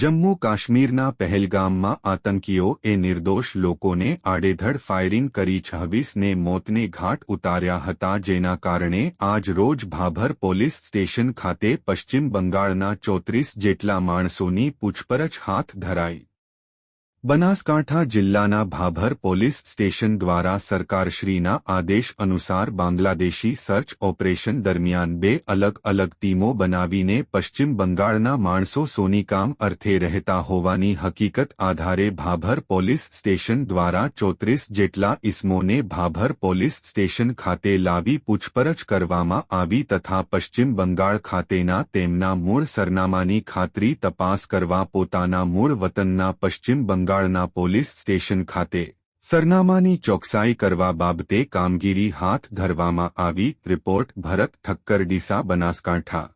જમ્મુ કાશ્મીરના પહેલગામમાં આતંકીઓએ નિર્દોષ લોકોને આડેધડ ફાયરિંગ કરી 26ને મોતને ઘાટ ઉતાર્યા હતા, જેના કારણે આજ રોજ ભાભર પોલીસ સ્ટેશન ખાતે પશ્ચિમ બંગાળના 34 જેટલા માણસોની પૂછપરછ હાથ ધરાઈ। બનાસકાંઠા જિલ્લાના ભાભર પોલીસ સ્ટેશન દ્વારા સરકારશ્રીના આદેશ અનુસાર બાંગ્લાદેશી સર્ચ ઓપરેશન દરમિયાન 2 અલગ અલગ ટીમો બનાવીને પશ્ચિમ બંગાળના માણસો સોનીકામ અર્થે રહેતા હોવાની હકીકત આધારે ભાભર પોલીસ સ્ટેશન દ્વારા 34 જેટલા ઇસમોને ભાભર પોલીસ સ્ટેશન ખાતે લાવી પૂછપરછ કરવામાં આવી તથા પશ્ચિમ બંગાળ ખાતેના તેમના મૂળ સરનામાની ખાતરી તપાસ કરવા પોતાના મૂળ વતનના પશ્ચિમ બંગાળના પોલીસ સ્ટેશન ખાતે સરનામાની ચોકસાઈ કરવા બાબતે કામગીરી હાથ ધરવામાં આવી। રિપોર્ટ ભરત ઠક્કર, ડીસા, બનાસકાંઠા।